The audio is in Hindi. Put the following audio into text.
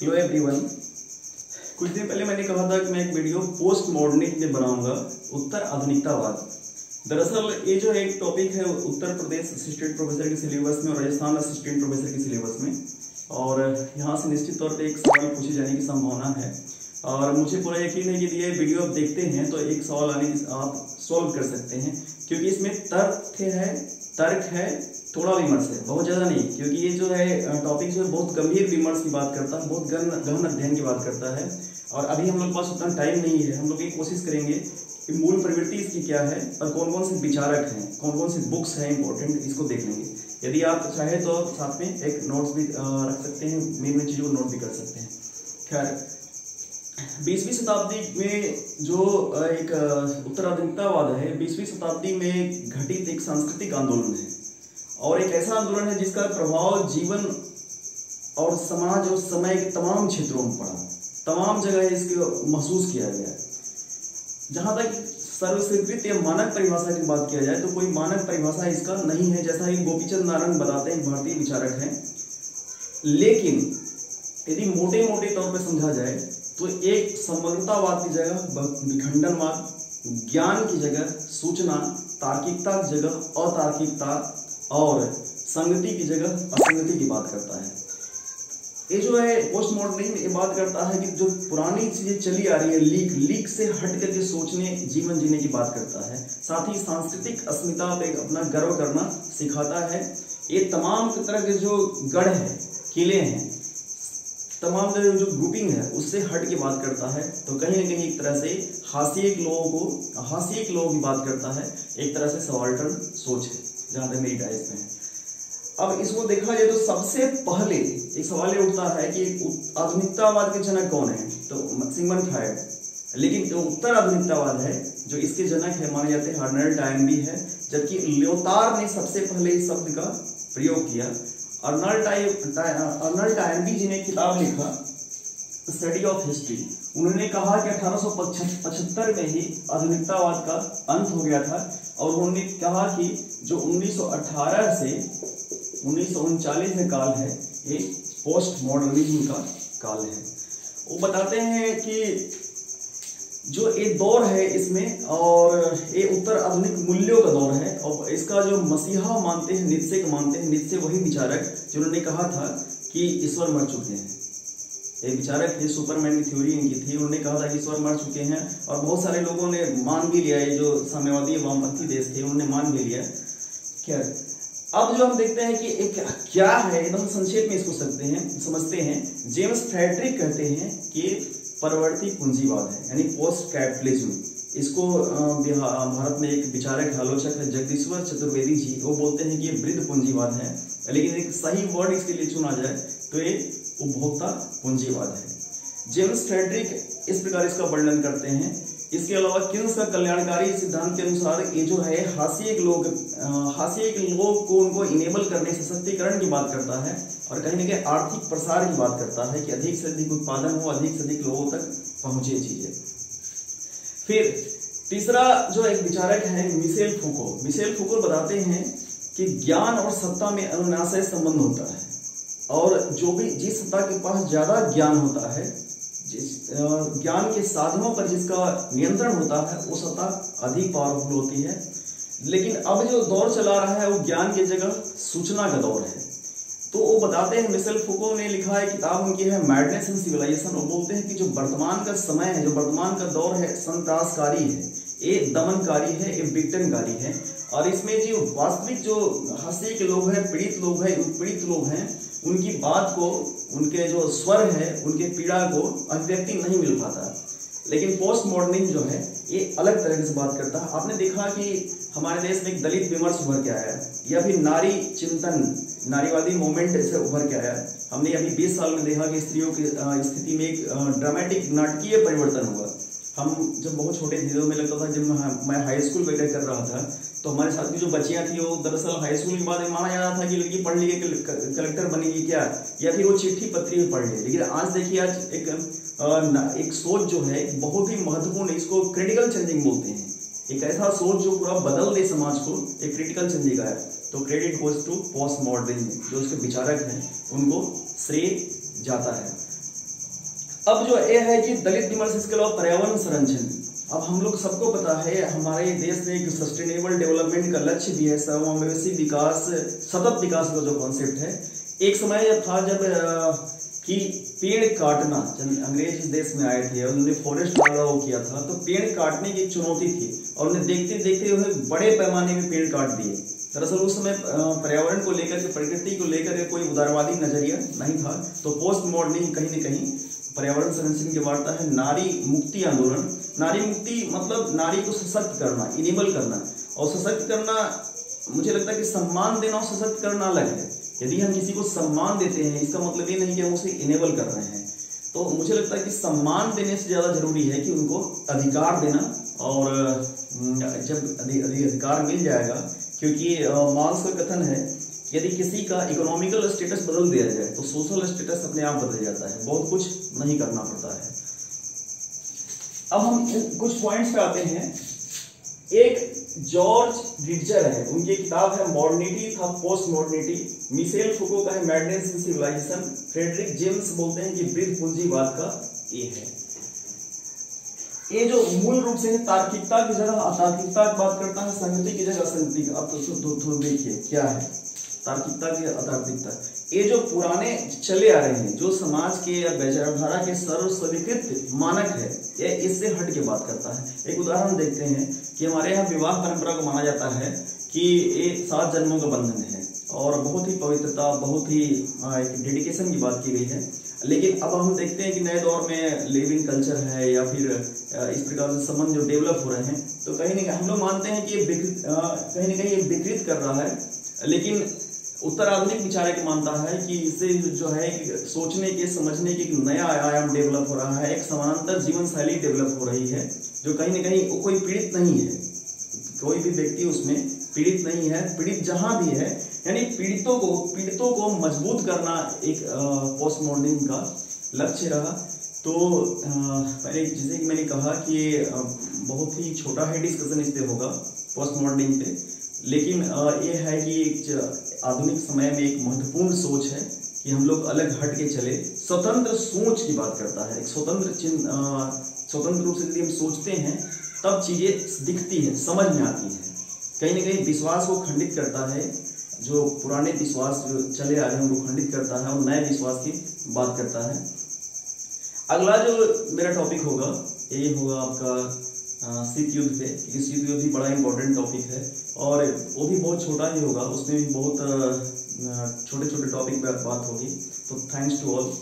Hello everyone. कुछ दिन पहले मैंने कहा था कि मैं एक वीडियो पोस्ट मॉडर्निज्म में बनाऊंगा, उत्तर आधुनिकतावाद। दरअसल ये जो एक टॉपिक है उत्तर प्रदेश असिस्टेंट प्रोफेसर के सिलेबस में और राजस्थान असिस्टेंट प्रोफेसर के सिलेबस में, और यहाँ से निश्चित तौर पे एक सवाल पूछे जाने की संभावना है। और मुझे पूरा यकीन है कि ये वीडियो आप देखते हैं तो एक सवाल आने आप सॉल्व कर सकते हैं, क्योंकि इसमें तर्क है, थोड़ा विमर्श है, बहुत ज़्यादा नहीं। क्योंकि ये जो है टॉपिक जो है बहुत गंभीर विमर्श की बात करता है, बहुत गहन अध्ययन की बात करता है। और अभी हम लोग के पास उतना टाइम नहीं है। हम लोग ये कोशिश करेंगे कि मूल प्रवृत्ति इसकी क्या है और कौन कौन से विचारक हैं, कौन कौन सी बुक्स हैं इंपॉर्टेंट, इसको देख लेंगे। यदि आप चाहे तो साथ में एक नोट्स भी रख सकते हैं, मेन चीज़ों को नोट भी कर सकते हैं। खैर, 20वीं शताब्दी में जो एक उत्तराधुनिकतावाद है, 20वीं शताब्दी में घटित एक सांस्कृतिक आंदोलन है, और एक ऐसा आंदोलन है जिसका प्रभाव जीवन और समाज और समय के तमाम क्षेत्रों में पड़ा, तमाम जगह इसको महसूस किया गया। जहाँ तक सर्वस्वीकृत या मानक परिभाषा की बात किया जाए तो कोई मानक परिभाषा इसका नहीं है, जैसा कि गोपीचंद नारायण बताते हैं, भारतीय विचारक हैं। लेकिन यदि मोटे मोटे तौर पर समझा जाए तो एक समग्रतावाद की जगह विखंडनवाद, ज्ञान की जगह सूचना, तार्किकता की जगह अतार्किकता और संगति की जगह असंगति की बात करता है। ये जो है पोस्ट मॉडर्निज्म ये बात करता है कि जो पुरानी चीजें चली आ रही है, लीक से हट करके सोचने, जीवन जीने की बात करता है। साथ ही सांस्कृतिक अस्मिता पे अपना गर्व करना सिखाता है। ये तमाम तरह के जो गढ़ है, किले हैं, तमाम तरह जो ग्रुपिंग है उससे हट के बात करता है। तो कहीं ना कहीं एक तरह से हाशिए के लोगों की बात करता है, एक तरह से सबाल्टर्न सोच है, जहां तक मेरी राय में है। अब इसको देखा जाए तो सबसे पहले एक सवाल ये उठता है कि आधुनिकतावाद के जनक कौन है, तो सिगमंड फ्रायड। लेकिन जो उत्तर आधुनिकतावाद है, जो इसके जनक है माने जाते हैं अर्नल्ड टॉयनबी है, जबकि लियोटार्ड ने सबसे पहले इस शब्द का प्रयोग किया। अर्नल्ड टॉयनबी जी ने किताब लिखा स्टडी ऑफ हिस्ट्री। उन्होंने कहा कि 1875 में ही आधुनिकतावाद का अंत हो गया था, और उन्होंने कहा कि जो 1918 से 1939 में काल है, ये पोस्ट मॉडर्निज्म का काल है। वो बताते हैं कि जो एक दौर है इसमें, और ये उत्तर आधुनिक मूल्यों का दौर है, और इसका जो मसीहा मानते हैं, नीत्शे को मानते हैं। नीत्शे वही विचारक जिन्होंने कहा था कि ईश्वर मर चुके हैं। एक विचारक थे, सुपरमैन की थ्योरी इनकी थी। उन्होंने कहा था कि ईश्वर मर चुके हैं, और बहुत सारे लोगों ने मान भी लिया। ये जो साम्यवादी वामपंथी देश थे उन्होंने मान भी लिया। खैर, अब जो हम देखते हैं कि एक क्या है, एकदम संक्षेप में इसको समझते हैं। जेम्स फ्रेडरिक कहते हैं कि परवर्ती पूंजीवाद है, यानी पोस्ट कैपिटलिज्म। इसको भारत में एक विचारक आलोचक है जगदीश्वर चतुर्वेदी जी, वो बोलते हैं कि ये वृद्ध पूंजीवाद है। लेकिन एक सही वर्ड इसके लिए चुना जाए तो ये उपभोक्ता पूंजीवाद है। जेम्स फ्रेडरिक इस प्रकार इसका वर्णन करते हैं। इसके अलावा किन्स का कल्याणकारी सिद्धांत के अनुसार ये जो है हाशिए के लोग को उनको इनेबल करने, सशक्तिकरण की बात करता है, और कहीं ना कहीं आर्थिक प्रसार की बात करता है कि अधिक से अधिक उत्पादन हो, अधिक से अधिक लोगों तक पहुंचे चीजें। फिर तीसरा जो एक विचारक है मिशेल फूको बताते हैं कि ज्ञान और सत्ता में अनुनाशय संबंध होता है, और जो भी जिस सत्ता के पास ज्यादा ज्ञान होता है, जिस ज्ञान के साधनों पर जिसका नियंत्रण होता है, वो सत्ता अधिक पावरफुल होती है। लेकिन अब जो दौर चला रहा है वो ज्ञान की जगह सूचना का दौर है। तो वो बताते हैं, मिशेल फूको ने लिखा है, किताब उनकी है मैडनेस इन सिविलाइजेशन। वो बोलते हैं कि जो वर्तमान का समय है, जो वर्तमान का दौर है, संत्रासकारी है, ये दमनकारी है, ये विघटनकारी है। और इसमें जो वास्तविक जो हाशिए के लोग हैं, पीड़ित लोग हैं, उनकी बात को, उनके जो स्वर है, उनके पीड़ा को अभिव्यक्ति नहीं मिल पाता। लेकिन पोस्ट मॉडर्निज्म जो है ये अलग तरह से बात करता है। आपने देखा कि हमारे देश में एक दलित विमर्श उभर के आया, या फिर नारी चिंतन, नारीवादी मूवमेंट से उभर के आया। हमने अभी 20 साल में देखा कि स्त्रियों की स्थिति में एक ड्रामेटिक नाटकीय परिवर्तन हुआ। हम जब बहुत छोटे थे तो हमें लगता था, जब मैं हाई स्कूल वगैरह कर रहा था, तो हमारे साथ की जो बच्चियां थी वो दरअसल हाई स्कूल के बाद माना जा रहा था कि लड़की पढ़ लिखे कलेक्टर बनेगी क्या, या फिर वो चिट्ठी पत्री में पढ़ ले। लेकिन आज देखिए, आज एक सोच जो है बहुत ही महत्वपूर्ण, इसको क्रिटिकल चेंजिंग बोलते हैं। एक ऐसा सोच जो पूरा बदल दे समाज को, एक क्रिटिकल चेंजिंग है। तो credit goes to post modernism, जो उसके विचारक हैं उनको श्रेय जाता है। अब जो ये है कि दलित विमर्श, इसके अलावा पर्यावरण संरक्षण। अब हम लोग सबको पता है हमारे देश में एक सस्टेनेबल डेवलपमेंट का लक्ष्य भी है, समावेशी विकास, सतत विकास का जो कॉन्सेप्ट है। एक समय था जब कि पेड़ काटना, जब अंग्रेज इस देश में आए थे और उन्होंने फॉरेस्ट लगाओ किया था, तो पेड़ काटने की एक चुनौती थी और उन्हें देखते देखते हुए बड़े पैमाने में पेड़ काट दिए। दरअसल उस समय पर्यावरण को लेकर के, प्रकृति को लेकर के कोई उदारवादी नजरिया नहीं था। तो पोस्ट मॉडर्निज्म कहीं न कहीं पर्यावरण संरक्षण की वार्ता है। नारी मुक्ति आंदोलन, नारी मुक्ति मतलब नारी को सशक्त करना, इनेबल करना। और सशक्त करना, मुझे लगता है कि सम्मान देना और सशक्त करना अलग है। यदि हम किसी को सम्मान देते हैं, इसका मतलब ये नहीं कि हम उसे इनेबल कर रहे हैं। तो मुझे लगता है कि सम्मान देने से ज्यादा जरूरी है कि उनको अधिकार देना। और जब अधिकार मिल जाएगा, क्योंकि मार्क्स का कथन है यदि किसी का इकोनॉमिकल स्टेटस बदल दिया जाए तो सोशल स्टेटस अपने आप बदल जाता है, बहुत कुछ नहीं करना पड़ता है। अब हम कुछ पॉइंट्स पे आते हैं। एक जॉर्ज रिडजर है, उनकी किताब है मॉडर्निटी था पोस्ट मॉडर्निटी। मिशेल फुको का है madness in civilisation. Frederick James बोलते हैं कि वृद्ध पूंजीवाद का ये है। ये जो मूल रूप से तार्किकता की जगह अतार्किकता की बात करता है, संगति की जगह असंगति। अब तो देखिए क्या है तार्किकता की अतार्किकता। ये जो पुराने चले आ रहे हैं, जो समाज के या विचारधारा के सर्वस्वीकृत मानक है, ये इससे हट के बात करता है। एक उदाहरण देखते हैं कि हमारे यहाँ विवाह परंपरा को माना जाता है कि ये 7 जन्मों का बंधन है और बहुत ही पवित्रता, बहुत ही डेडिकेशन की बात की गई है। लेकिन अब हम देखते हैं कि नए दौर में लिविंग कल्चर है या फिर इस प्रकार से संबंध जो डेवलप हो रहे हैं, तो कहीं न कहीं हम लोग मानते हैं कि कहीं न कहीं ये विकृत कर रहा है। लेकिन उत्तर आधुनिक विचारक मानता है कि इससे जो है सोचने के, समझने के एक नया आयाम डेवलप हो रहा है, एक समानांतर जीवन शैली डेवलप हो रही है, जो कहीं न कहीं कोई पीड़ित नहीं है, कोई भी व्यक्ति उसमें पीड़ित नहीं है। पीड़ित जहां भी है, यानी पीड़ितों को मजबूत करना एक पोस्ट मॉडर्निज्म का लक्ष्य रहा। तो पहले जैसे कि मैंने कहा कि बहुत ही छोटा है डिस्कशन इस पे होगा पोस्ट मॉडर्निज्म पे, लेकिन ये है कि एक आधुनिक समय में एक महत्वपूर्ण सोच है कि हम लोग अलग हट के चले, स्वतंत्र सोच की बात करता है। एक स्वतंत्र रूप से यदि हम सोचते हैं तब चीजें दिखती हैं, समझ में आती हैं। कहीं न कहीं विश्वास को खंडित करता है, जो पुराने विश्वास जो चले आ रहे हैं उनको खंडित करता है और नए विश्वास की बात करता है। अगला जो मेरा टॉपिक होगा ये होगा आपका शीत युद्ध पे, क्योंकि शीत युद्ध भी बड़ा इंपॉर्टेंट टॉपिक है और वो भी बहुत छोटा ही होगा, उसमें भी बहुत छोटे छोटे टॉपिक पे बात होगी। तो थैंक्स टू ऑल।